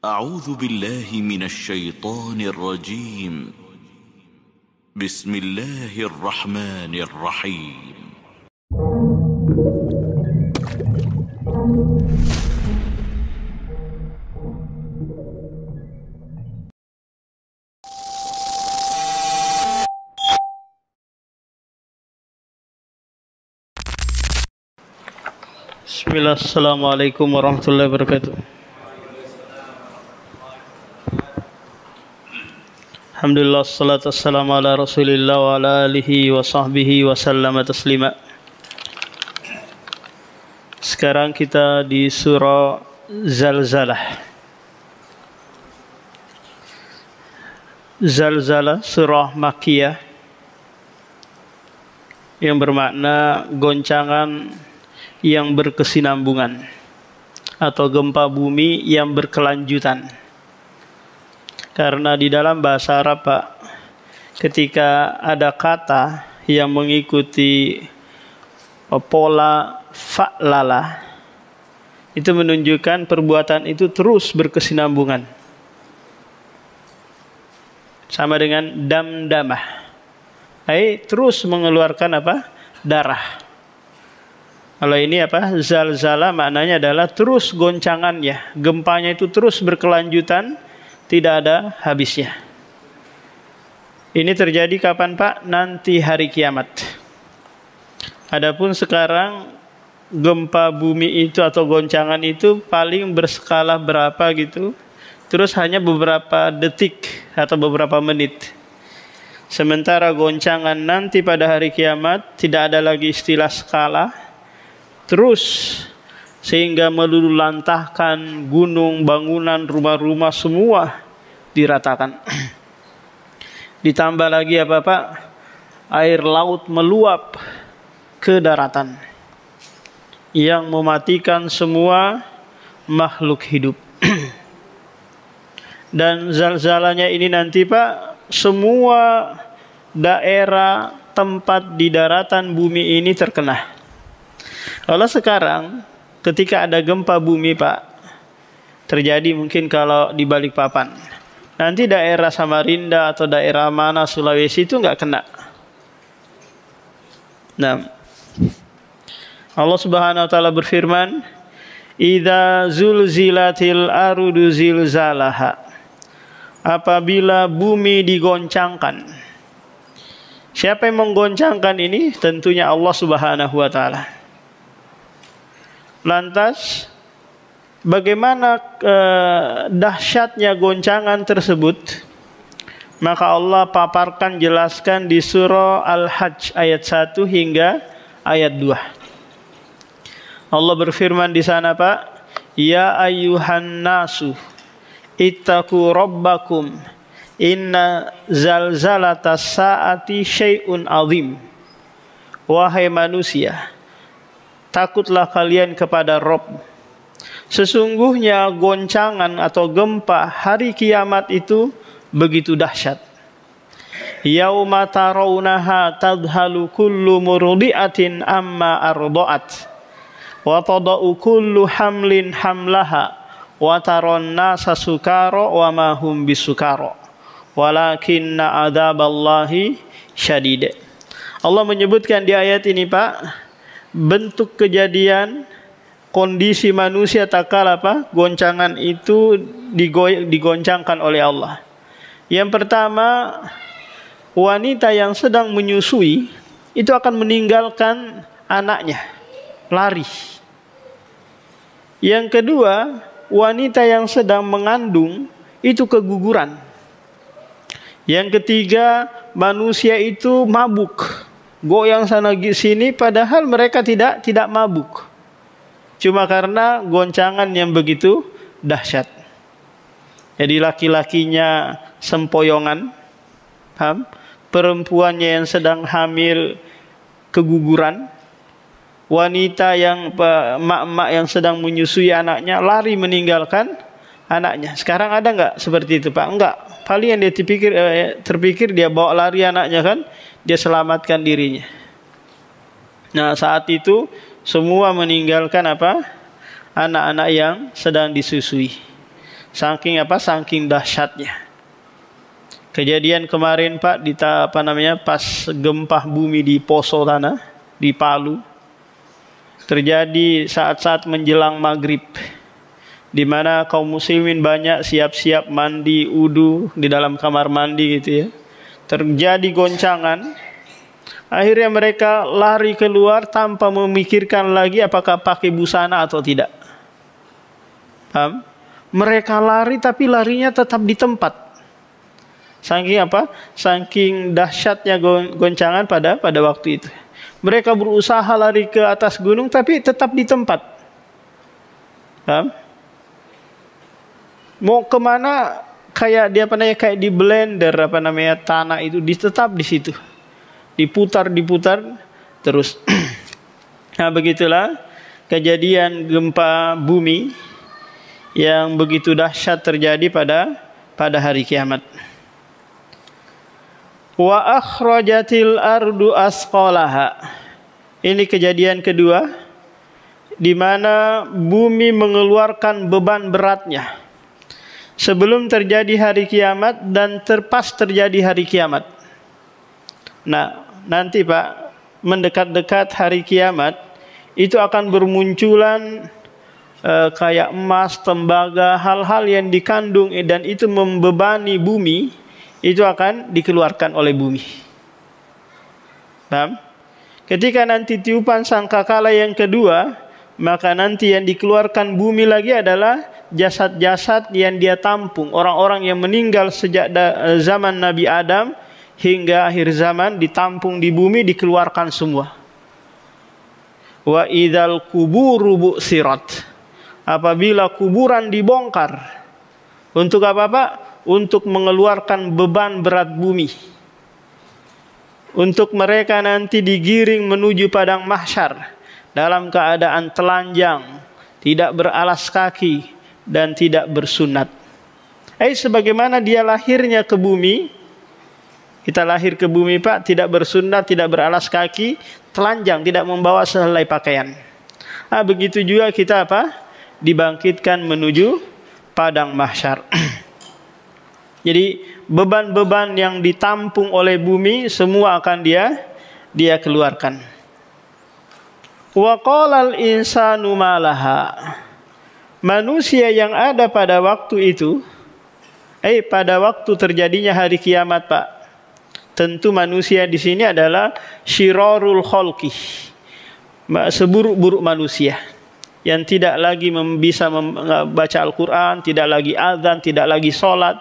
أعوذ بالله من الشيطان الرجيم. بسم الله الرحمن الرحيم. Bismillah, assalamualaikum warahmatullahi wabarakatuh. Alhamdulillah, salatu wassalamu ala rasulillah wa ala alihi wa sahbihi wa sallama taslima. Sekarang kita di surah Zalzalah. Zalzalah, surah Makkiyah yang bermakna goncangan yang berkesinambungan atau gempa bumi yang berkelanjutan. Karena di dalam bahasa Arab, Pak, ketika ada kata yang mengikuti pola fa'lala, itu menunjukkan perbuatan itu terus berkesinambungan. Sama dengan damdamah, terus mengeluarkan apa? Darah. Kalau ini apa? Zalzala maknanya adalah terus goncangannya, gempanya itu terus berkelanjutan, tidak ada habisnya. Ini terjadi kapan, Pak? Nanti hari kiamat. Adapun sekarang gempa bumi itu atau goncangan itu paling berskala berapa gitu, terus hanya beberapa detik atau beberapa menit. Sementara goncangan nanti pada hari kiamat tidak ada lagi istilah skala, terus sehingga meluluhlantahkan gunung, bangunan, rumah-rumah semua diratakan. Ditambah lagi apa, Pak? Air laut meluap ke daratan yang mematikan semua makhluk hidup. Dan zalzalanya ini nanti, Pak, semua daerah tempat di daratan bumi ini terkena. Kalau sekarang ketika ada gempa bumi, Pak, terjadi mungkin kalau di Balikpapan, nanti daerah Samarinda atau daerah mana Sulawesi itu nggak kena. Nah, Allah Subhanahu wa taala berfirman, "Idza zulzilatil ardu zilzalaha." Apabila bumi digoncangkan. Siapa yang menggoncangkan ini? Tentunya Allah Subhanahu wa taala. Lantas bagaimana dahsyatnya goncangan tersebut? Maka Allah paparkan, jelaskan di surah Al-Hajj ayat 1 hingga ayat 2. Allah berfirman di sana, Pak, "Ya ayyuhan nasu ittaqu rabbakum inna zalzalatas saati syai'un azim." Wahai manusia, takutlah kalian kepada Rabb. Sesungguhnya goncangan atau gempa hari kiamat itu begitu dahsyat. Yauma tarawunaha tadhalu kullu murdi'atin amma arda'at wa tada'u kullu hamlin hamlaha wa taron nasa sukara wa ma hum bisukara walakinna adzaballahi syadid. Allah menyebutkan di ayat ini, Pak, bentuk kejadian kondisi manusia tatkala apa? Goncangan itu digoncangkan oleh Allah. Yang pertama, wanita yang sedang menyusui itu akan meninggalkan anaknya, lari. Yang kedua, wanita yang sedang mengandung itu keguguran. Yang ketiga, manusia itu mabuk, goyang sana sini, padahal mereka tidak mabuk. Cuma karena goncangan yang begitu dahsyat. Jadi laki-lakinya sempoyongan, paham? Perempuannya yang sedang hamil keguguran, wanita yang emak-emak yang sedang menyusui anaknya lari meninggalkan anaknya. Sekarang ada nggak seperti itu, Pak? Enggak. Paling yang dia terpikir dia bawa lari anaknya, kan? Dia selamatkan dirinya. Nah, saat itu semua meninggalkan apa? Anak-anak yang sedang disusui. Saking apa? Saking dahsyatnya. Kejadian kemarin Pak pas gempa bumi di Poso Tanah di Palu terjadi saat-saat menjelang maghrib, di mana kaum muslimin banyak siap-siap mandi wudu di dalam kamar mandi gitu ya. Terjadi goncangan, akhirnya mereka lari keluar tanpa memikirkan lagi apakah pakai busana atau tidak. Paham? Mereka lari tapi larinya tetap di tempat. Saking apa? Saking dahsyatnya goncangan pada waktu itu. Mereka berusaha lari ke atas gunung tapi tetap di tempat. Paham? Mau kemana kayak kayak di blender tanah itu tetap di situ. Diputar terus. Nah, begitulah kejadian gempa bumi yang begitu dahsyat terjadi pada hari kiamat. Wa akhrajatil ardu asqalaha. Ini kejadian kedua di mana bumi mengeluarkan beban beratnya sebelum terjadi hari kiamat dan pas terjadi hari kiamat. Nah, nanti Pak, mendekat-dekat hari kiamat itu akan bermunculan kayak emas, tembaga, hal-hal yang dikandung dan itu membebani bumi, itu akan dikeluarkan oleh bumi. Paham? Ketika nanti tiupan sangkakala yang kedua, maka nanti yang dikeluarkan bumi lagi adalah jasad-jasad yang dia tampung. Orang-orang yang meninggal sejak zaman Nabi Adam hingga akhir zaman ditampung di bumi, dikeluarkan semua. Wa idzal kuburu bu'sirat. Apabila kuburan dibongkar. Untuk apa Pak? Untuk mengeluarkan beban berat bumi. Untuk mereka nanti digiring menuju padang mahsyar dalam keadaan telanjang, tidak beralas kaki dan tidak bersunat. Sebagaimana dia lahirnya ke bumi, kita lahir ke bumi Pak, tidak bersunat, tidak beralas kaki, telanjang, tidak membawa sehelai pakaian. Begitu juga kita dibangkitkan menuju padang mahsyar. Jadi beban-beban yang ditampung oleh bumi semua akan dia keluarkan. Wa qalal insanu malaha. Manusia yang ada pada waktu itu, pada waktu terjadinya hari kiamat Pak. Tentu manusia di sini adalah syirarul khalqi. Seburuk-buruk manusia yang tidak lagi bisa membaca Al-Quran, tidak lagi azan, tidak lagi sholat.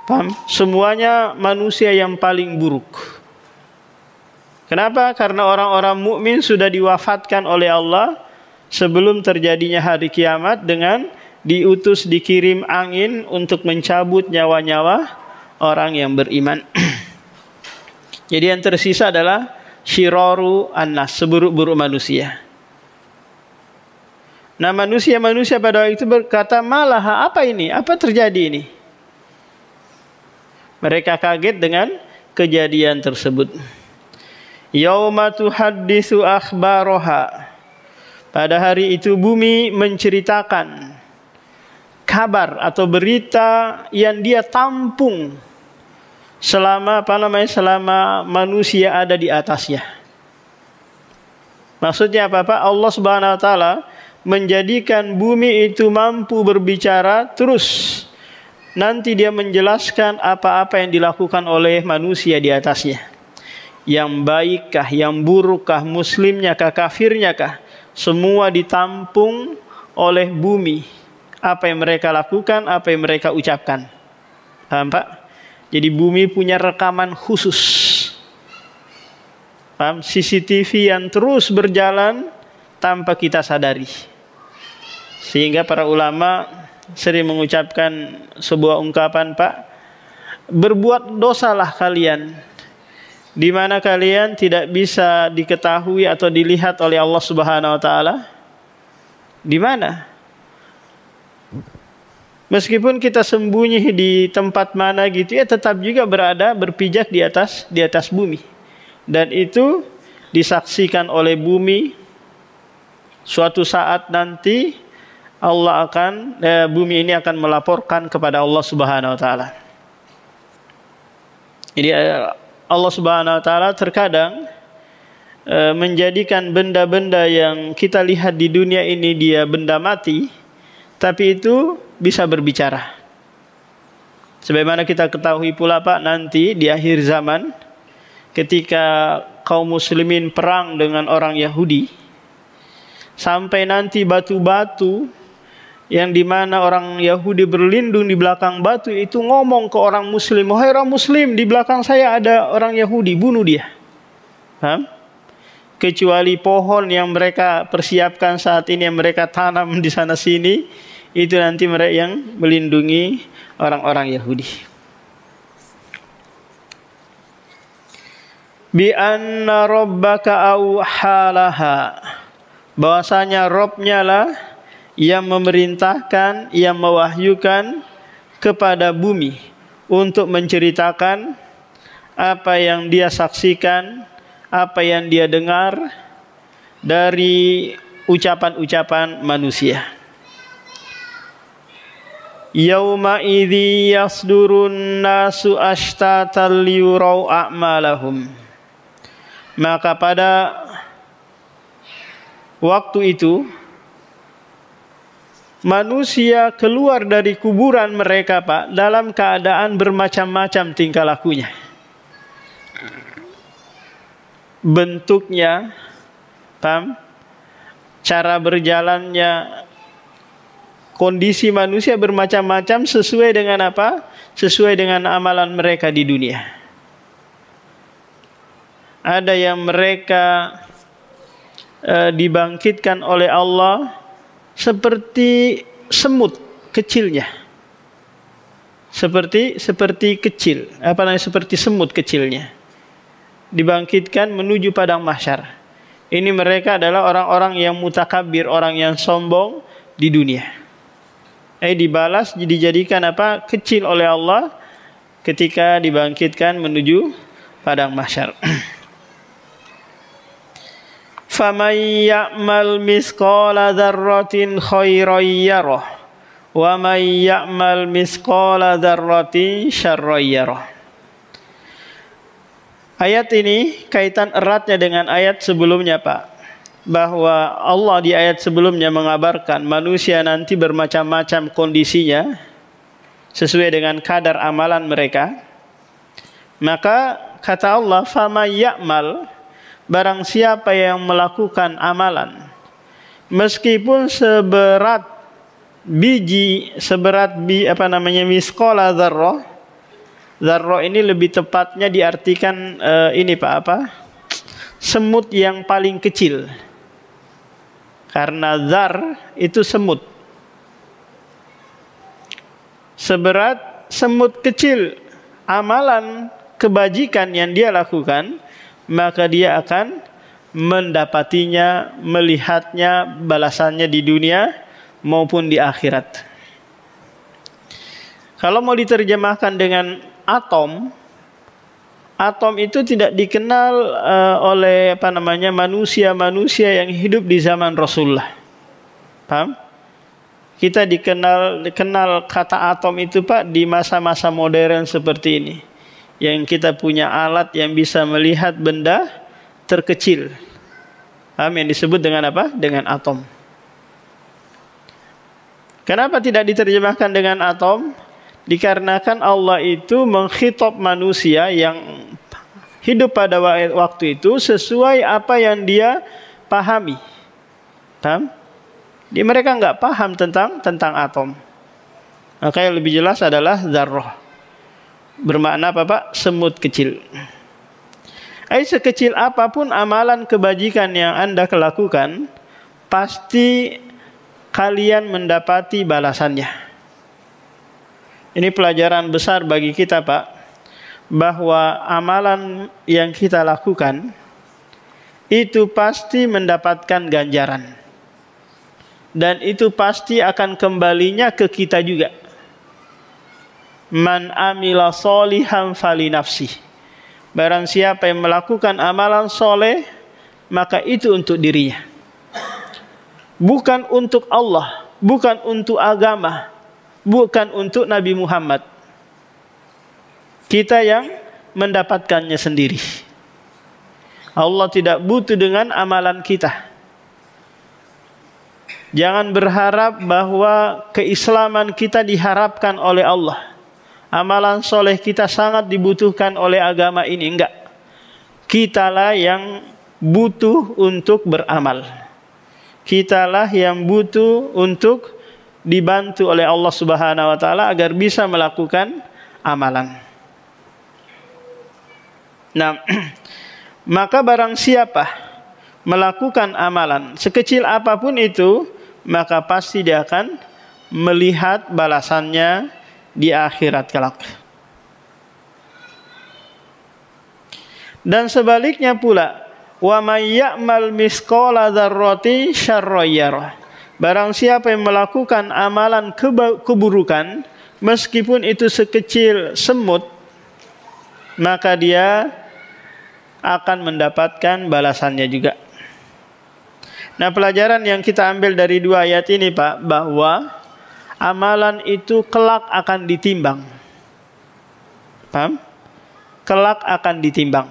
Paham? Semuanya manusia yang paling buruk. Kenapa? Karena orang-orang mukmin sudah diwafatkan oleh Allah sebelum terjadinya hari kiamat dengan dikirim angin untuk mencabut nyawa-nyawa orang yang beriman. Jadi yang tersisa adalah syiraru annas, seburuk-buruk manusia. Nah, manusia-manusia pada waktu itu berkata, "Malah apa ini? Apa terjadi ini?" Mereka kaget dengan kejadian tersebut. Yauma tuhaddisu akhbaraha. Pada hari itu bumi menceritakan kabar atau berita yang dia tampung selama selama manusia ada di atasnya. Maksudnya apa Pak? Allah Subhanahu wa taala menjadikan bumi itu mampu berbicara terus. Nanti dia menjelaskan apa-apa yang dilakukan oleh manusia di atasnya. Yang baikkah, yang burukkah, muslimnya kah, kafirnya kah, semua ditampung oleh bumi. Apa yang mereka lakukan, apa yang mereka ucapkan. Paham Pak? Jadi bumi punya rekaman khusus. Paham? CCTV yang terus berjalan tanpa kita sadari. Sehingga para ulama sering mengucapkan sebuah ungkapan Pak, berbuat dosalah kalian di mana kalian tidak bisa diketahui atau dilihat oleh Allah Subhanahu wa taala. Di mana? Meskipun kita sembunyi di tempat mana gitu ya, tetap juga berpijak di atas bumi. Dan itu disaksikan oleh bumi suatu saat nanti Allah akan bumi ini akan melaporkan kepada Allah Subhanahu wa taala. Jadi Allah Subhanahu wa taala terkadang menjadikan benda-benda yang kita lihat di dunia ini dia benda mati, tapi itu bisa berbicara. Sebagaimana kita ketahui pula Pak, nanti di akhir zaman ketika kaum muslimin perang dengan orang Yahudi, sampai nanti batu-batu yang dimana orang Yahudi berlindung di belakang batu itu ngomong ke orang muslim, "Wahai orang muslim, di belakang saya ada orang Yahudi, bunuh dia." Paham? Kecuali pohon yang mereka persiapkan saat ini, yang mereka tanam di sana sini, itu nanti mereka yang melindungi orang-orang Yahudi. Bi anna rabbaka auhalaha, bahwasanya Rabb-nya lah yang memerintahkan, yang mewahyukan kepada bumi untuk menceritakan apa yang dia saksikan, apa yang dia dengar dari ucapan-ucapan manusia. Yauma idzi yasdurun nasu ashtatan liyurau a'malahum. Maka pada waktu itu manusia keluar dari kuburan mereka Pak dalam keadaan bermacam-macam tingkah lakunya. Bentuknya, paham? Cara berjalannya, kondisi manusia bermacam-macam sesuai dengan apa? Sesuai dengan amalan mereka di dunia. Ada yang mereka dibangkitkan oleh Allah seperti semut kecilnya, seperti kecil, seperti semut kecilnya, dibangkitkan menuju padang mahsyar. Ini mereka adalah orang-orang yang mutakabir, orang yang sombong di dunia. Dibalas dijadikan kecil oleh Allah ketika dibangkitkan menuju padang mahsyar. Faman ya'mal misqala dzarratin khairan yarah wa man ya'mal misqala dzarratin syarran yarah. Ayat ini kaitan eratnya dengan ayat sebelumnya Pak, bahwa Allah di ayat sebelumnya mengabarkan manusia nanti bermacam-macam kondisinya sesuai dengan kadar amalan mereka. Maka kata Allah, faman ya'mal, barang siapa yang melakukan amalan meskipun seberat biji, misqala dzarrah. Dzarrah ini lebih tepatnya diartikan semut yang paling kecil. Karena dzar itu semut. Seberat semut kecil amalan kebajikan yang dia lakukan, maka dia akan mendapatinya, melihatnya, balasannya di dunia maupun di akhirat. Kalau mau diterjemahkan dengan atom, atom itu tidak dikenal oleh manusia-manusia yang hidup di zaman Rasulullah. Paham? Kita dikenal kata atom itu Pak di masa-masa modern seperti ini, yang kita punya alat yang bisa melihat benda terkecil. Paham? Yang disebut dengan apa? Dengan atom. Kenapa tidak diterjemahkan dengan atom? Dikarenakan Allah itu mengkhitab manusia yang hidup pada waktu itu sesuai apa yang dia pahami. Paham? Mereka nggak paham tentang atom. Maka yang lebih jelas adalah dzarrah. Bermakna apa Pak? Semut kecil. Sekecil apapun amalan kebajikan yang Anda lakukan, pasti kalian mendapati balasannya. Ini pelajaran besar bagi kita Pak, bahwa amalan yang kita lakukan itu pasti mendapatkan ganjaran. Dan itu pasti akan kembalinya ke kita juga. Man amila sholihan fali nafsi. Barang siapa yang melakukan amalan soleh, maka itu untuk dirinya. Bukan untuk Allah, bukan untuk agama, bukan untuk Nabi Muhammad. Kita yang mendapatkannya sendiri. Allah tidak butuh dengan amalan kita. Jangan berharap bahwa keislaman kita diharapkan oleh Allah. Amalan soleh kita sangat dibutuhkan oleh agama ini. Enggak. Kitalah yang butuh untuk beramal. Kitalah yang butuh untuk dibantu oleh Allah Subhanahu wa taala agar bisa melakukan amalan. Nah, maka barang siapa melakukan amalan sekecil apapun itu, maka pasti dia akan melihat balasannya di akhirat kelak. Dan sebaliknya pula, wa may ya'mal misqala dzarrati syarran yarah. Barang siapa yang melakukan amalan keburukan meskipun itu sekecil semut, maka dia akan mendapatkan balasannya juga. Nah, pelajaran yang kita ambil dari dua ayat ini, Pak, bahwa amalan itu kelak akan ditimbang. Paham? Kelak akan ditimbang.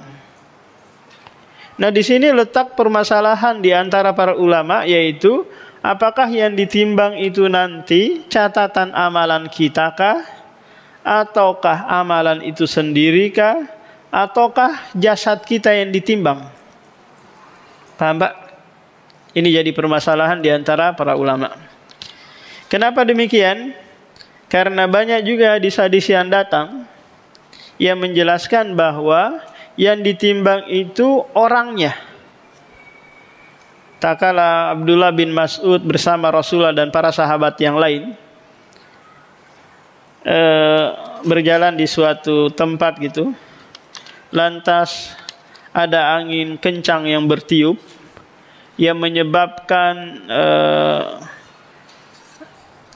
Nah, di sini letak permasalahan di antara para ulama, yaitu apakah yang ditimbang itu nanti catatan amalan kita kah? Ataukah amalan itu sendiri kah? Ataukah jasad kita yang ditimbang? Paham, Pak? Ini jadi permasalahan di antara para ulama. Kenapa demikian? Karena banyak juga hadis-hadis yang datang yang menjelaskan bahwa yang ditimbang itu orangnya. Tak kala Abdullah bin Mas'ud bersama Rasulullah dan para sahabat yang lain berjalan di suatu tempat gitu. Lantas ada angin kencang yang bertiup yang menyebabkan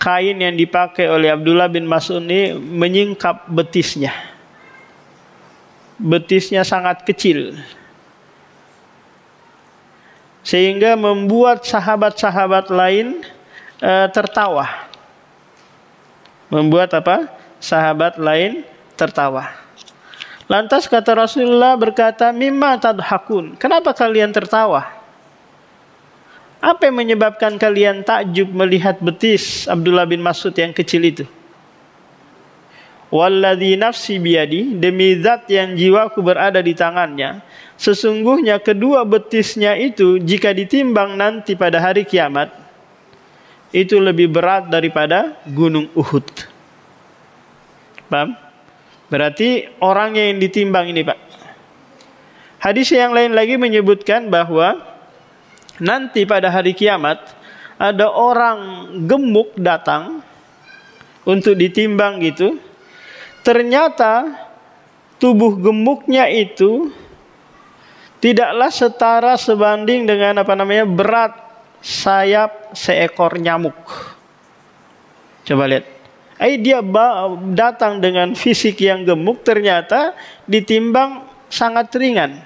kain yang dipakai oleh Abdullah bin Mas'ud ini menyingkap betisnya. Betisnya sangat kecil, sehingga membuat sahabat-sahabat lain tertawa. Membuat apa? Sahabat lain tertawa. Lantas kata Rasulullah berkata, "Mimma tadhakun?" Kenapa kalian tertawa? Apa yang menyebabkan kalian takjub melihat betis Abdullah bin Mas'ud yang kecil itu? Walladzi nafsi biyadi, demi zat yang jiwaku berada di tangannya, sesungguhnya kedua betisnya itu jika ditimbang nanti pada hari kiamat, itu lebih berat daripada gunung Uhud. Paham? Berarti orangnya yang ditimbang ini, Pak. Hadis yang lain lagi menyebutkan bahwa nanti pada hari kiamat ada orang gemuk datang untuk ditimbang gitu. Ternyata tubuh gemuknya itu tidaklah setara sebanding dengan berat sayap seekor nyamuk. Coba lihat. Dia datang dengan fisik yang gemuk, ternyata ditimbang sangat ringan.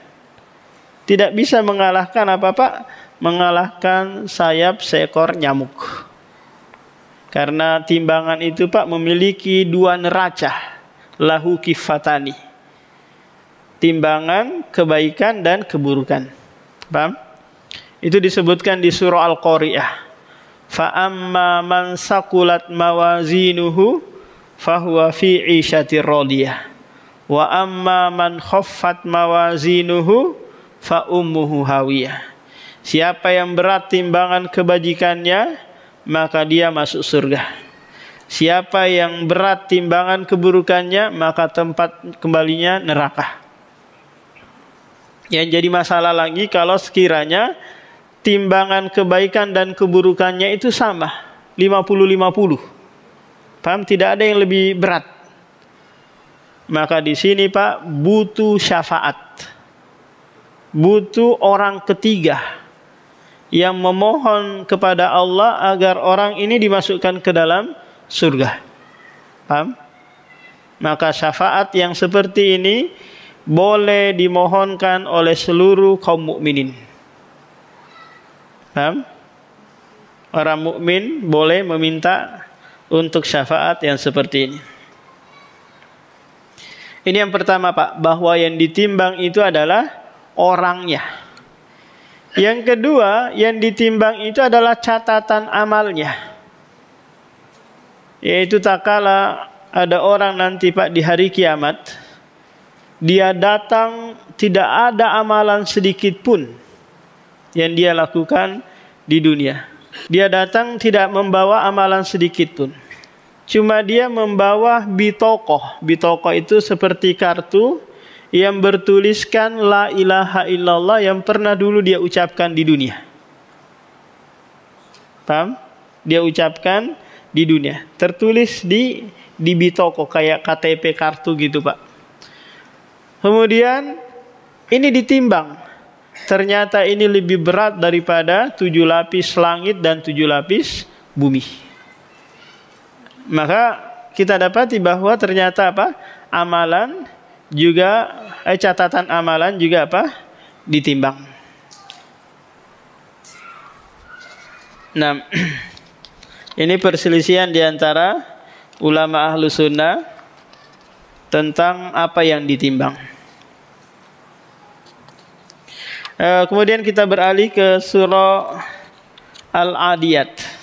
Tidak bisa mengalahkan apa-apa, mengalahkan sayap seekor nyamuk. Karena timbangan itu, Pak, memiliki dua neraca. Lahu kifatani. Timbangan kebaikan dan keburukan. Paham? Itu disebutkan di surah Al-Qari'ah. Fa amma man saqulat mawazinuhu fahuwa fi 'ishatir radiyah. Wa amma man khaffat mawazinuhu fa ummuhu hawiyah. Siapa yang berat timbangan kebajikannya, maka dia masuk surga. Siapa yang berat timbangan keburukannya, maka tempat kembalinya neraka. Yang jadi masalah lagi kalau sekiranya timbangan kebaikan dan keburukannya itu sama, 50-50. Paham? Tidak ada yang lebih berat. Maka di sini, Pak, butuh syafaat. Butuh orang ketiga yang memohon kepada Allah agar orang ini dimasukkan ke dalam surga. Paham? Maka syafaat yang seperti ini boleh dimohonkan oleh seluruh kaum mukminin. Paham? Orang mukmin boleh meminta untuk syafaat yang seperti ini. Ini yang pertama Pak, bahwa yang ditimbang itu adalah orangnya. Yang kedua, yang ditimbang itu adalah catatan amalnya. Yaitu tak kala ada orang nanti Pak di hari kiamat, dia datang tidak ada amalan sedikit pun yang dia lakukan di dunia. Dia datang tidak membawa amalan sedikit pun. Cuma dia membawa bitokoh. Bitokoh itu seperti kartu yang bertuliskan la ilaha illallah yang pernah dulu dia ucapkan di dunia. Paham? Dia ucapkan di dunia. Tertulis di bitokoh kayak KTP kartu gitu Pak. Kemudian ini ditimbang. Ternyata ini lebih berat daripada 7 lapis langit dan 7 lapis bumi. Maka kita dapati bahwa ternyata apa? Amalan juga catatan amalan juga apa? Ditimbang. Nah, ini perselisihan di antara ulama ahlu sunnah tentang apa yang ditimbang. Kemudian kita beralih ke surah Al-Adiyat.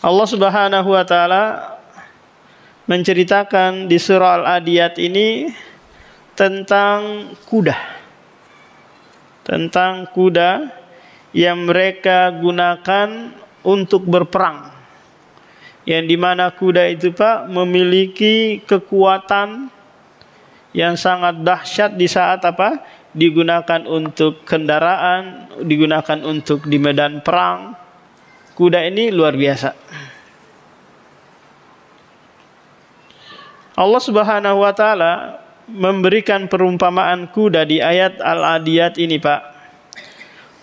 Allah Subhanahu wa taala menceritakan di surah Al-Adiyat ini tentang kuda. Tentang kuda yang mereka gunakan untuk berperang. Yang dimana kuda itu Pak memiliki kekuatan yang sangat dahsyat di saat apa? Digunakan untuk kendaraan, digunakan untuk di medan perang. Kuda ini luar biasa. Allah Subhanahu wa taala memberikan perumpamaan kuda di ayat Al-Adiyat ini Pak,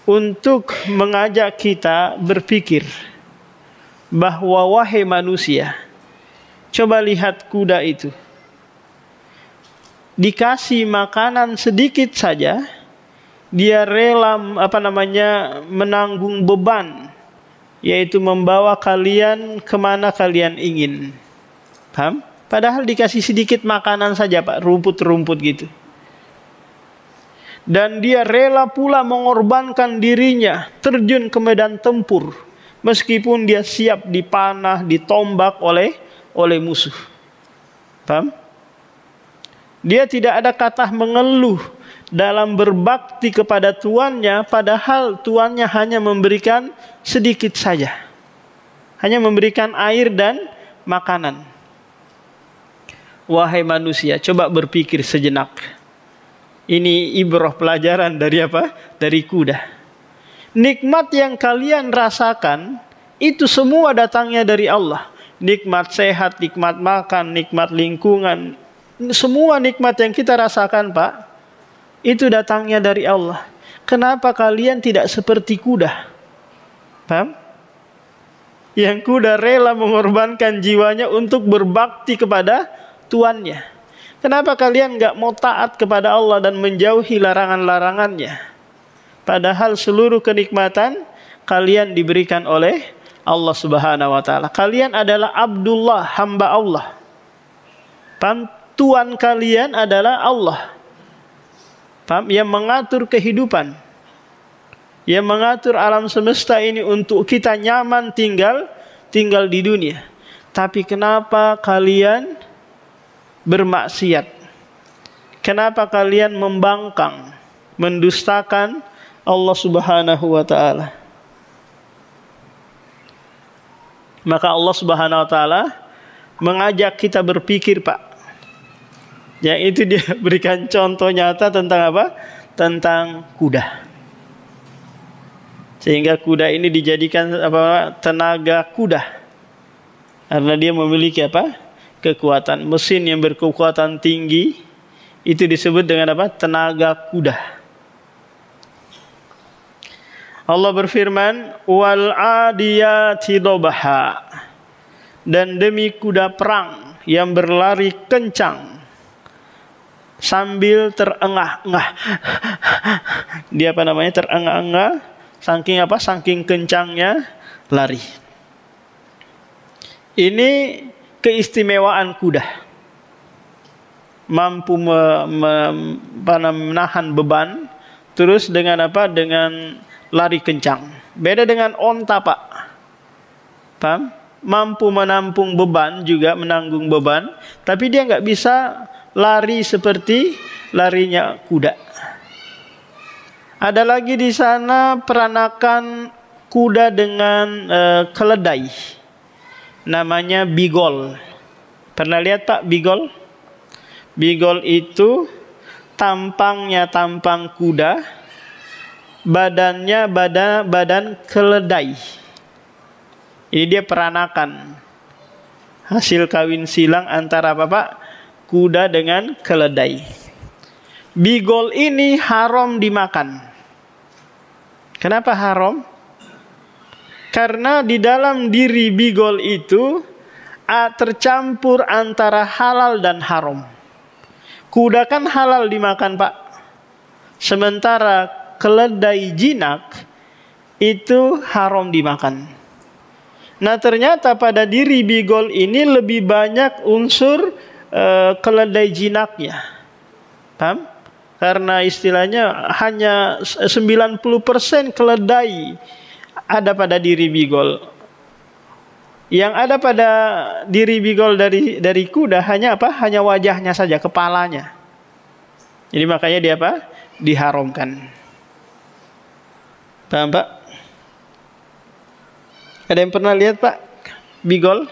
untuk mengajak kita berpikir bahwa wahai manusia, coba lihat kuda itu. Dikasih makanan sedikit saja, dia rela menanggung beban, yaitu membawa kalian kemana kalian ingin. Paham? Padahal dikasih sedikit makanan saja Pak, rumput-rumput gitu. Dan dia rela pula mengorbankan dirinya, terjun ke medan tempur, meskipun dia siap dipanah, ditombak oleh musuh. Paham? Dia tidak ada kata mengeluh dalam berbakti kepada tuannya, padahal tuannya hanya memberikan sedikit saja. Hanya memberikan air dan makanan. Wahai manusia, coba berpikir sejenak. Ini ibrah pelajaran dari apa? Dari kuda. Nikmat yang kalian rasakan, itu semua datangnya dari Allah. Nikmat sehat, nikmat makan, nikmat lingkungan, semua nikmat yang kita rasakan Pak, itu datangnya dari Allah. Kenapa kalian tidak seperti kuda? Paham? Yang kuda rela mengorbankan jiwanya untuk berbakti kepada tuannya. Kenapa kalian gak mau taat kepada Allah dan menjauhi larangan-larangannya? Padahal seluruh kenikmatan kalian diberikan oleh Allah Subhanahu wa taala. Kalian adalah Abdullah, hamba Allah. Paham? Tuan kalian adalah Allah. Paham? Yang mengatur kehidupan, yang mengatur alam semesta ini untuk kita nyaman tinggal di dunia. Tapi kenapa kalian bermaksiat? Kenapa kalian membangkang, mendustakan Allah Subhanahu wa taala? Maka Allah Subhanahu wa taala mengajak kita berpikir Pak. Yang itu dia berikan contoh nyata tentang apa? Tentang kuda. Sehingga kuda ini dijadikan apa? Tenaga kuda. Karena dia memiliki apa? Kekuatan. Mesin yang berkekuatan tinggi itu disebut dengan apa? Tenaga kuda. Allah berfirman, wal adiyati dobha, dan demi kuda perang yang berlari kencang sambil terengah-engah. Dia terengah-engah Saking apa? Saking kencangnya lari. Ini keistimewaan kuda. Mampu menahan beban, terus dengan apa? Dengan lari kencang. Beda dengan onta, Pak. Paham? Mampu menampung beban, juga menanggung beban, tapi dia nggak bisa lari seperti larinya kuda. Ada lagi di sana peranakan kuda dengan keledai, namanya bigol. Pernah lihat, Pak, bigol? Bigol itu tampangnya tampang kuda, badannya badan keledai. Ini dia peranakan hasil kawin silang antara apa, Pak? Kuda dengan keledai. Bigol ini haram dimakan. Kenapa haram? Karena di dalam diri bigol itu tercampur antara halal dan haram. Kuda kan halal dimakan, Pak. Sementara keledai jinak itu haram dimakan. Nah, ternyata pada diri bigol ini lebih banyak unsur keledai jinaknya. Paham? Karena istilahnya hanya 90% keledai ada pada diri bigol. Yang ada pada diri bigol dari kuda hanya apa? Hanya wajahnya saja, kepalanya. Jadi makanya dia apa? Diharamkan. Paham, Pak? Ada yang pernah lihat, Pak, bigol?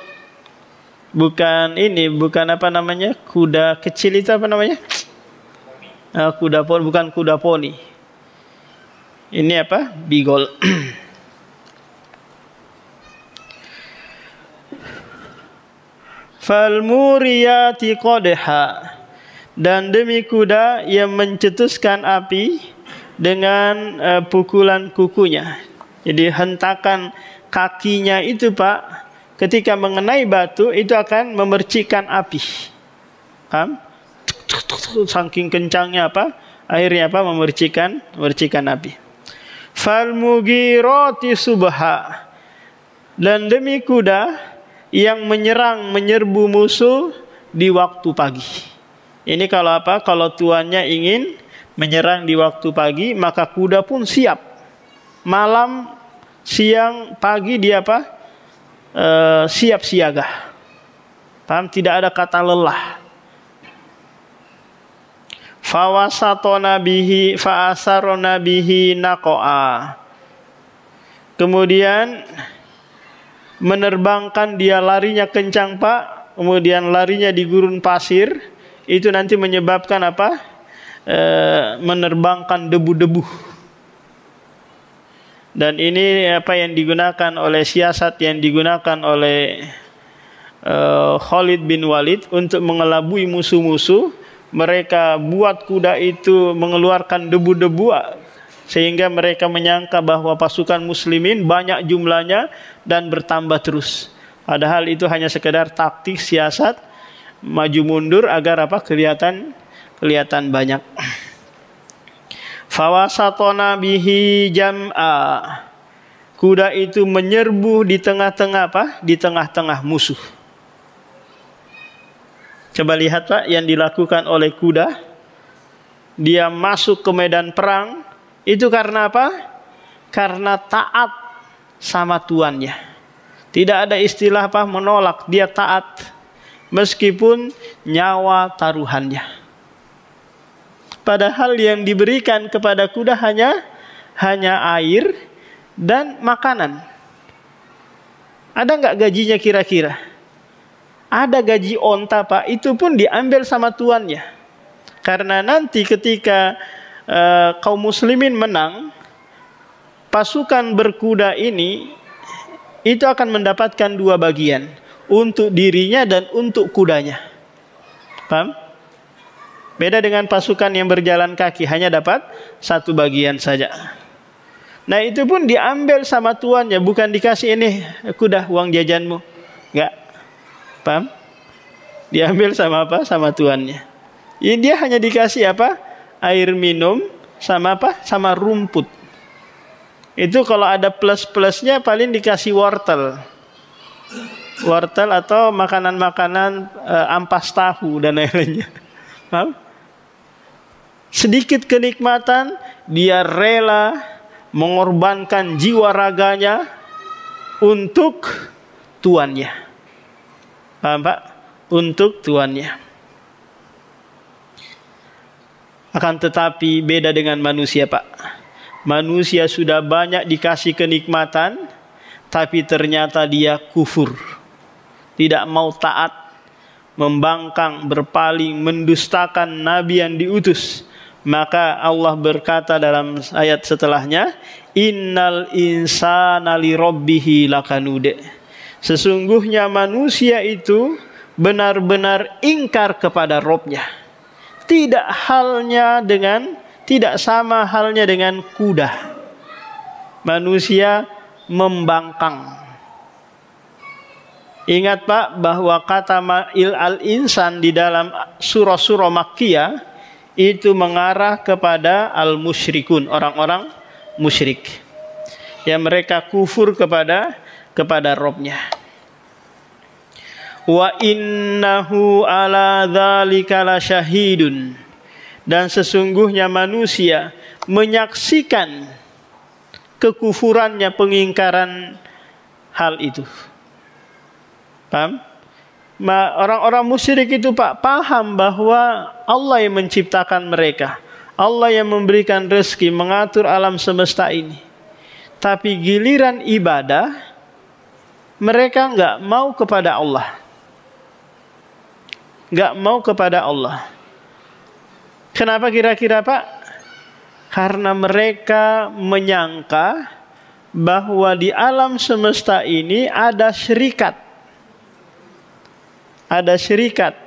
Bukan ini, bukan apa namanya? Kuda kecil itu apa namanya? Kuda poni, bukan kuda poni. Ini apa? Bigol. Falmuriyati qadha, dan demi kuda yang mencetuskan api dengan pukulan kukunya. Jadi hentakan kakinya itu, Pak, ketika mengenai batu itu akan memercikkan api. Paham? Saking kencangnya apa? Akhirnya apa? Memercikkan api. Falmugirati subha, dan demi kuda yang menyerbu musuh di waktu pagi. Ini kalau apa? Kalau tuannya ingin menyerang di waktu pagi, maka kuda pun siap. Malam, siang, pagi dia apa? Siap siaga. Paham? Tidak ada kata lelah. Fawasatona bihi fa'asarona bihi naqa'a. Kemudian menerbangkan, dia larinya kencang, Pak. Kemudian larinya di gurun pasir. Itu nanti menyebabkan apa? Menerbangkan debu-debu. Dan ini apa yang digunakan oleh siasat yang digunakan oleh Khalid bin Walid untuk mengelabui musuh-musuh. Mereka buat kuda itu mengeluarkan debu-debu sehingga mereka menyangka bahwa pasukan muslimin banyak jumlahnya dan bertambah terus. Padahal itu hanya sekedar taktik siasat maju mundur agar apa? Kelihatan banyak. Fawasatona bihi jam'a. Kuda itu menyerbu di tengah-tengah apa? Di tengah-tengah musuh. Coba lihat, Pak, yang dilakukan oleh kuda. Dia masuk ke medan perang. Itu karena apa? Karena taat sama tuannya. Tidak ada istilah apa? Menolak. Dia taat. Meskipun nyawa taruhannya. Padahal yang diberikan kepada kuda hanya air dan makanan. Ada nggak gajinya kira-kira? Ada gaji onta, Pak. Itu pun diambil sama tuannya. Karena nanti ketika kaum muslimin menang, pasukan berkuda ini itu akan mendapatkan 2 bagian. Untuk dirinya dan untuk kudanya. Paham? Beda dengan pasukan yang berjalan kaki, hanya dapat 1 bagian saja. Nah, itu pun diambil sama tuannya, bukan dikasih ini kuda uang jajanmu. Enggak. Paham? Diambil sama apa? Sama tuannya. Ini dia hanya dikasih apa? Air minum sama apa? Sama rumput. Itu kalau ada plus-plusnya paling dikasih wortel. Wortel atau makanan-makanan ampas tahu dan lain-lainnya. Paham? Sedikit kenikmatan, dia rela mengorbankan jiwa raganya untuk tuannya. Paham Pak? Untuk tuannya. Akan tetapi beda dengan manusia Pak. Manusia sudah banyak dikasih kenikmatan, tapi ternyata dia kufur. Tidak mau taat, membangkang, berpaling, mendustakan Nabi yang diutus. Maka Allah berkata dalam ayat setelahnya, Innal insana li rabbihi lakanude. Sesungguhnya manusia itu benar-benar ingkar kepada Robnya. Tidak sama halnya dengan kuda. Manusia membangkang. Ingat Pak bahwa kata ma'il al-insan di dalam surah-surah Makkiyah itu mengarah kepada al-musyrikun, orang-orang musyrik. Yang mereka kufur kepada Robnya. Wa innahu ala dzalika lasyahidun. Dan sesungguhnya manusia menyaksikan kekufurannya, pengingkaran hal itu. Paham? Orang-orang musyrik itu Pak paham bahwa Allah yang menciptakan mereka, Allah yang memberikan rezeki, mengatur alam semesta ini. Tapi giliran ibadah mereka enggak mau kepada Allah. Enggak mau kepada Allah. Kenapa kira-kira Pak? Karena mereka menyangka bahwa di alam semesta ini ada syirikat. Ada syirikat.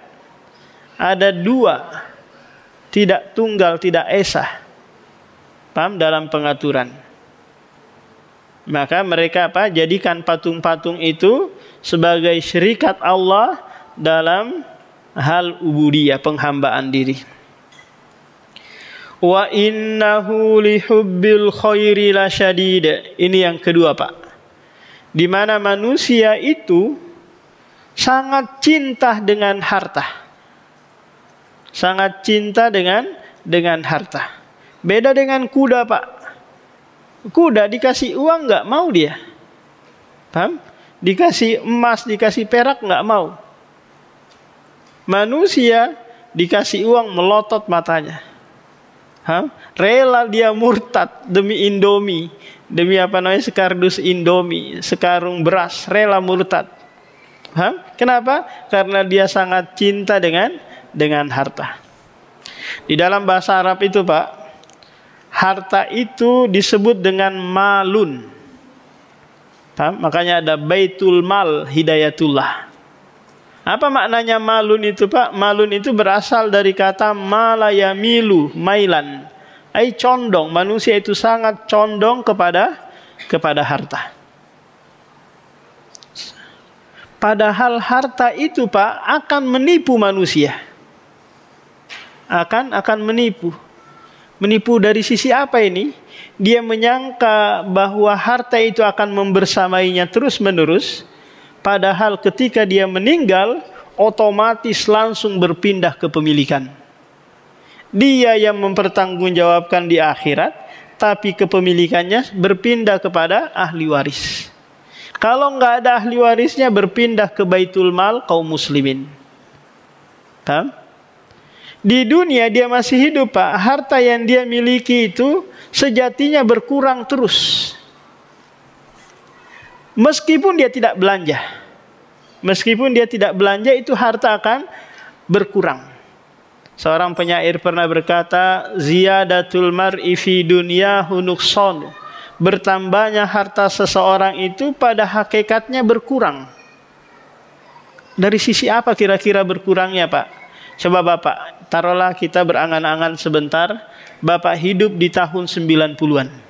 Ada dua. Tidak tunggal, tidak esa. Paham? Dalam pengaturan. Maka mereka apa? Jadikan patung-patung itu sebagai syirikat Allah dalam hal ubudiyah, penghambaan diri. Wa innahu lihubbil khairi lasyadid. Ini yang kedua Pak. Di mana manusia itu sangat cinta dengan harta. Sangat cinta dengan harta. Beda dengan kuda Pak. Kuda dikasih uang enggak mau dia. Paham? Dikasih emas, dikasih perak enggak mau. Manusia dikasih uang melotot matanya. Rela dia murtad demi Indomie, demi sekardus Indomie, sekarung beras, rela murtad. Kenapa? Karena dia sangat cinta dengan harta. Di dalam bahasa Arab itu Pak, harta itu disebut dengan malun. Makanya ada baitul mal hidayatullah. Apa maknanya malun itu Pak? Malun itu berasal dari kata malayamilu, mailan. Condong. Manusia itu sangat condong kepada harta. Padahal harta itu Pak akan menipu manusia. Akan menipu. Menipu dari sisi apa ini? Dia menyangka bahwa harta itu akan membersamainya terus-menerus. Padahal ketika dia meninggal, otomatis langsung berpindah kepemilikan. Dia yang mempertanggungjawabkan di akhirat, tapi kepemilikannya berpindah kepada ahli waris. Kalau nggak ada ahli warisnya, berpindah ke baitul mal kaum muslimin. Paham? Di dunia dia masih hidup Pak. Harta yang dia miliki itu sejatinya berkurang terus. Meskipun dia tidak belanja. Meskipun dia tidak belanja, itu harta akan berkurang. Seorang penyair pernah berkata, ziyadatul mar'i fi dunyahu nuqsanu. Bertambahnya harta seseorang itu pada hakikatnya berkurang. Dari sisi apa kira-kira berkurangnya Pak? Coba Bapak, taruhlah kita berangan-angan sebentar. Bapak hidup di tahun 90-an.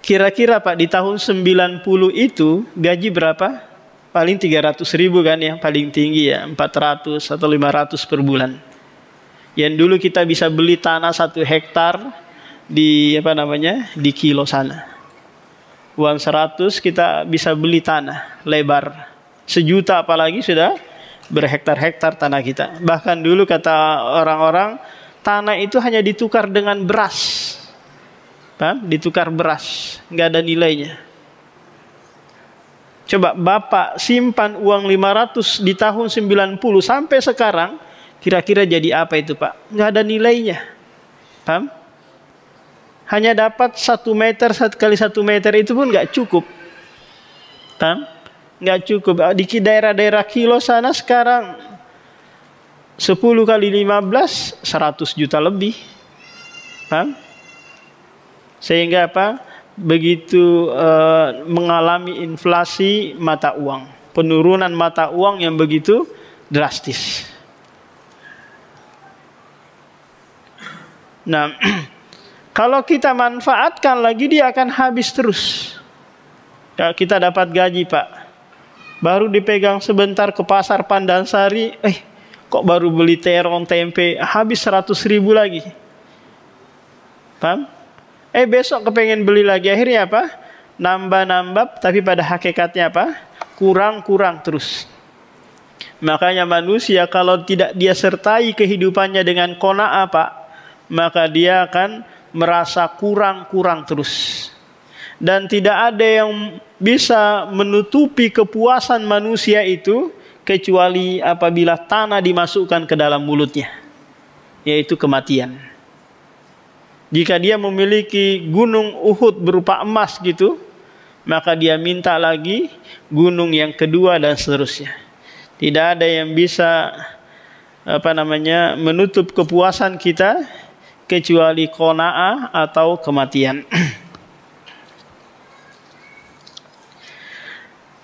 Kira-kira Pak di tahun 90 itu gaji berapa? Paling 300 ribu kan ya, paling tinggi ya, 400 atau 500 per bulan. Yang dulu kita bisa beli tanah 1 hektar di di kilo sana. Uang 100 kita bisa beli tanah lebar 1.000.000, apalagi sudah berhektar-hektar tanah kita. Bahkan dulu kata orang-orang, tanah itu hanya ditukar dengan beras. Paham? Ditukar beras, nggak ada nilainya. Coba Bapak simpan uang 500 di tahun 90 sampai sekarang, kira-kira jadi apa itu Pak? Nggak ada nilainya. Paham? Hanya dapat 1 meter, 1 kali 1 meter itu pun nggak cukup. Paham? Nggak cukup. Di daerah-daerah kilo sana sekarang 10 kali 15, 100 juta lebih. Paham? Sehingga apa? Begitu mengalami inflasi mata uang. Penurunan mata uang yang begitu drastis. Nah, kalau kita manfaatkan lagi, dia akan habis terus. Ya, kita dapat gaji Pak, baru dipegang sebentar ke pasar Pandansari, kok baru beli terong tempe, habis 100.000 lagi. Paham? Besok kepengen beli lagi, akhirnya apa? Nambah-nambah, tapi pada hakikatnya apa? Kurang-kurang terus. Makanya manusia kalau tidak dia sertai kehidupannya dengan qanaah Pak, maka dia akan merasa kurang-kurang terus. Dan tidak ada yang bisa menutupi kepuasan manusia itu kecuali apabila tanah dimasukkan ke dalam mulutnya, yaitu kematian. Jika dia memiliki gunung Uhud berupa emas gitu, maka dia minta lagi gunung yang kedua dan seterusnya. Tidak ada yang bisa menutup kepuasan kita kecuali qanaah atau kematian.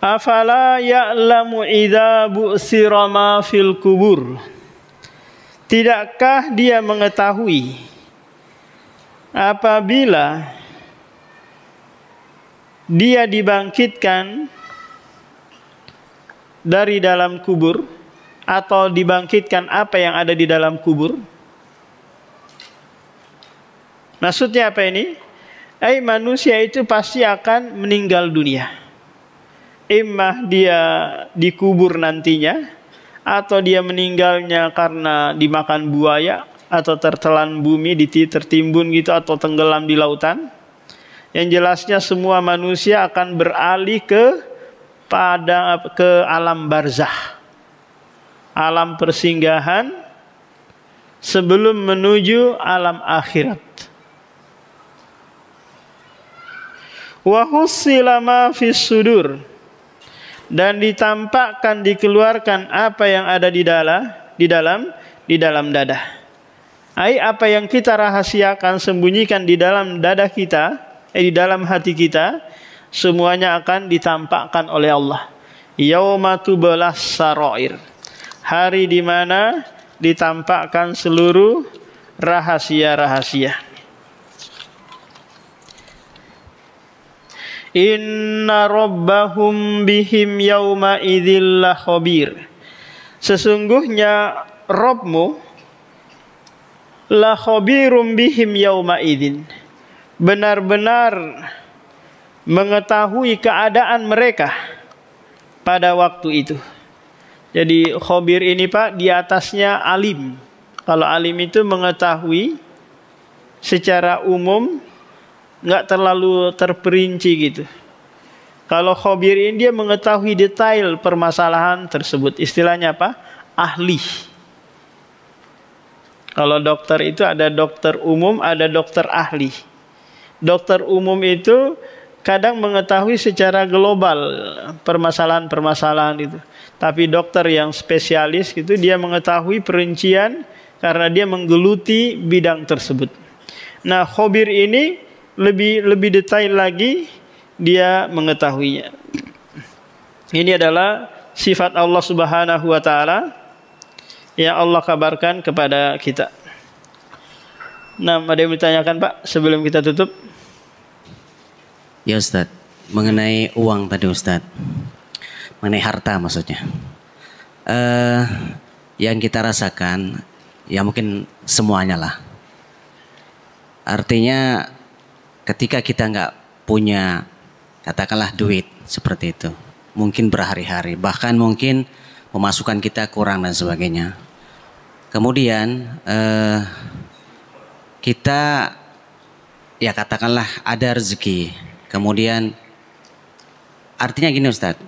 Afala ya'lamu idza bu'sira ma fil kubur. Tidakkah dia mengetahui apabila dia dibangkitkan dari dalam kubur, atau dibangkitkan apa yang ada di dalam kubur? Maksudnya apa ini? Manusia itu pasti akan meninggal dunia. Imma dia dikubur nantinya, atau dia meninggalnya karena dimakan buaya, atau tertelan bumi, tertimbun gitu, atau tenggelam di lautan. Yang jelasnya semua manusia akan beralih ke alam barzah, alam persinggahan, sebelum menuju alam akhirat. Wa hussila ma fis sudur, dan ditampakkan, dikeluarkan apa yang ada di dalam dada. Apa yang kita rahasiakan, sembunyikan di dalam dada kita, di dalam hati kita, semuanya akan ditampakkan oleh Allah. Yauma tublas sarair, hari di mana ditampakkan seluruh rahasia-rahasia. Inna rabbahum bihim yauma idzil khabir. Sesungguhnya Rabbmu la khabirum bihim yauma idzin, benar-benar mengetahui keadaan mereka pada waktu itu. Jadi khabir ini Pak, di atasnya alim. Kalau alim itu mengetahui secara umum, nggak terlalu terperinci gitu. Kalau khabir ini dia mengetahui detail permasalahan tersebut. Istilahnya apa? Ahli. Kalau dokter itu ada dokter umum, ada dokter ahli. Dokter umum itu kadang mengetahui secara global permasalahan-permasalahan itu. Tapi dokter yang spesialis gitu, dia mengetahui perincian karena dia menggeluti bidang tersebut. Nah, khabir ini lebih detail lagi dia mengetahuinya. Ini adalah sifat Allah Subhanahu wa taala yang Allah kabarkan kepada kita. Nah, ada yang ditanyakan Pak sebelum kita tutup? Ya Ustaz, mengenai uang tadi Ustaz, mengenai harta maksudnya. Yang kita rasakan, ya mungkin semuanya lah. Artinya ketika kita nggak punya katakanlah duit seperti itu, mungkin berhari-hari, bahkan mungkin pemasukan kita kurang dan sebagainya. Kemudian kita ya katakanlah ada rezeki. Kemudian artinya gini Ustadz,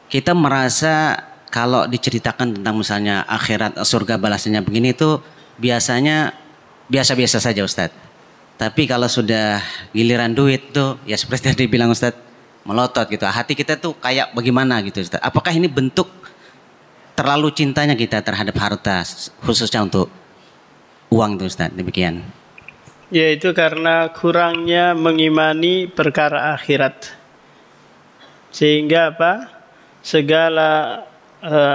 kita merasa kalau diceritakan tentang misalnya akhirat surga balasannya begini itu biasanya biasa-biasa saja Ustadz. Tapi kalau sudah giliran duit tuh ya seperti tadi bilang Ustadz, melotot gitu. Hati kita tuh kayak bagaimana gitu Ustadz. Apakah ini bentuk terlalu cintanya kita terhadap harta khususnya untuk uang tuh Ustadz, demikian. Yaitu karena kurangnya mengimani perkara akhirat. Sehingga apa? Segala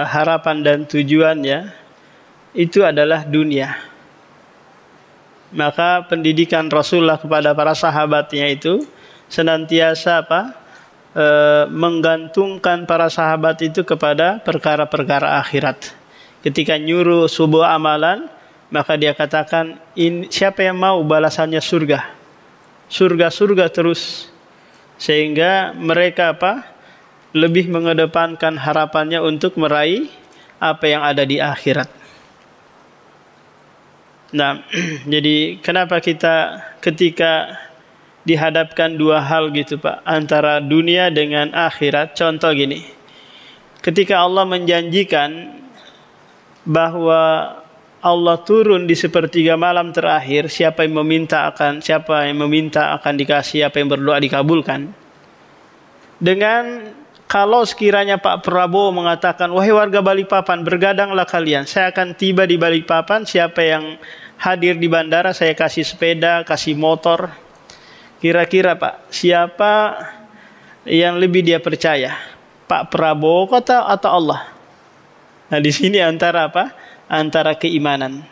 harapan dan tujuannya itu adalah dunia. Maka pendidikan Rasulullah kepada para sahabatnya itu senantiasa apa? Menggantungkan para sahabat itu kepada perkara-perkara akhirat. Ketika nyuruh sebuah amalan, maka dia katakan, siapa yang mau balasannya surga? Surga-surga terus. Sehingga mereka apa? Lebih mengedepankan harapannya untuk meraih apa yang ada di akhirat. Nah, jadi kenapa kita ketika dihadapkan dua hal gitu Pak, antara dunia dengan akhirat, contoh gini, ketika Allah menjanjikan bahwa Allah turun di sepertiga malam terakhir, siapa yang meminta akan dikasih, siapa yang berdoa dikabulkan. Dengan kalau sekiranya Pak Prabowo mengatakan, wahai warga Balikpapan, bergadanglah kalian, saya akan tiba di Balikpapan, siapa yang hadir di bandara saya kasih sepeda, kasih motor. Kira-kira Pak, siapa yang lebih dia percaya? Pak Prabowo atau Allah? Nah, di sini antara apa? Antara keimanan.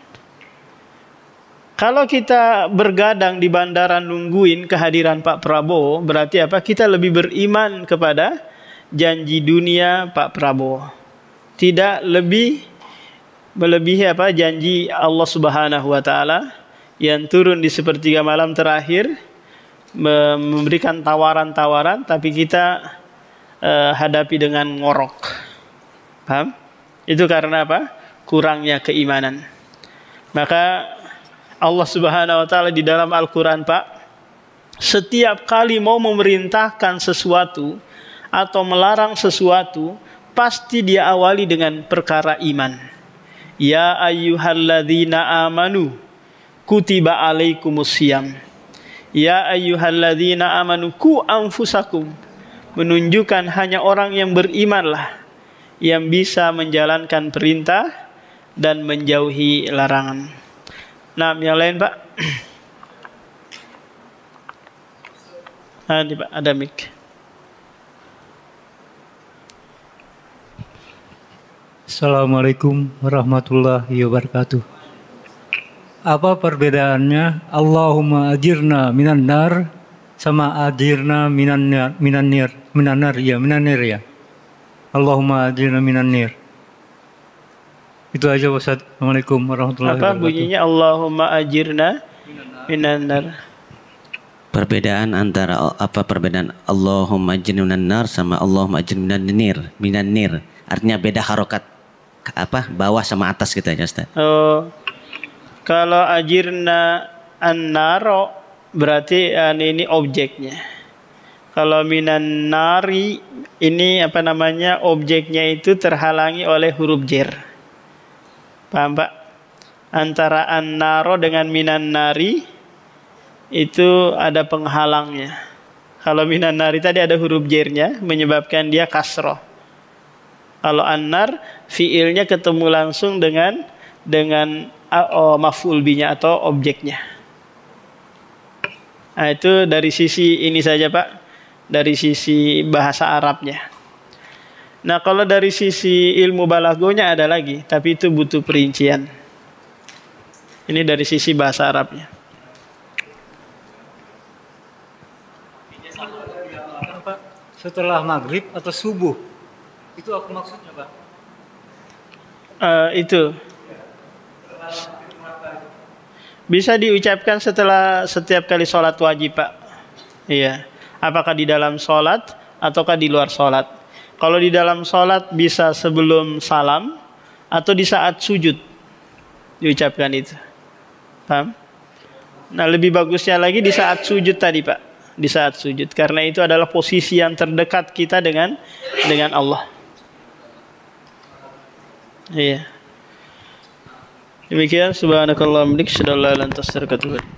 Kalau kita bergadang di bandara nungguin kehadiran Pak Prabowo, berarti apa? Kita lebih beriman kepada janji dunia Pak Prabowo. Tidak melebihi apa? Janji Allah Subhanahu wa taala yang turun di sepertiga malam terakhir, memberikan tawaran-tawaran, tapi kita hadapi dengan ngorok. Paham? Itu karena apa? Kurangnya keimanan. Maka Allah Subhanahu wa taala di dalam Al-Qur'an Pak, setiap kali mau memerintahkan sesuatu atau melarang sesuatu, pasti dia awali dengan perkara iman. Ya ayyuhalladzina amanu kutiba alaikumusiyam. Ya ayyuhalladzina amanu ku anfusakum. Menunjukkan hanya orang yang berimanlah yang bisa menjalankan perintah dan menjauhi larangan. Nah, yang lain Pak. Pak, ada mic. Assalamualaikum warahmatullahi wabarakatuh. Apa perbedaannya Allahumma ajirna minan nar sama ajirna minan nar ya. Allahumma ajirna minan nar. Itu aja Ustaz. Assalamualaikum warahmatullahi wabarakatuh. Apa bunyinya Allahumma ajirna minan nar? Perbedaan antara perbedaan Allahumma ajirna minan nar sama Allahumma ajirna minan nir. Artinya beda harokat bawah sama atas gitu aja Ustaz. Oh. Kalau ajirna an-naro berarti ini objeknya. Kalau minan nari ini objeknya itu terhalangi oleh huruf jer. Paham Pak? Antara an-naro dengan minan nari itu ada penghalangnya. Kalau minan nari tadi ada huruf jernya menyebabkan dia kasroh. Kalau an-nar fiilnya ketemu langsung dengan maf'ul binya atau objeknya. Nah, itu dari sisi ini saja Pak, dari sisi bahasa Arabnya. Nah, kalau dari sisi ilmu balagonya ada lagi, tapi itu butuh perincian. Ini dari sisi bahasa Arabnya. Setelah maghrib atau subuh? Itu apa maksudnya Pak? Itu Bisa diucapkan setelah setiap kali sholat wajib, Pak. Iya. Apakah di dalam sholat ataukah di luar sholat? Kalau di dalam sholat bisa sebelum salam atau di saat sujud diucapkan itu. Paham? Nah, lebih bagusnya lagi di saat sujud tadi, Pak. Di saat sujud, karena itu adalah posisi yang terdekat kita dengan Allah. Iya. Demikian subhanakallahumma wa bihamdika asyhadu an la ilaha illa anta astaghfiruka wa atubu ilaik.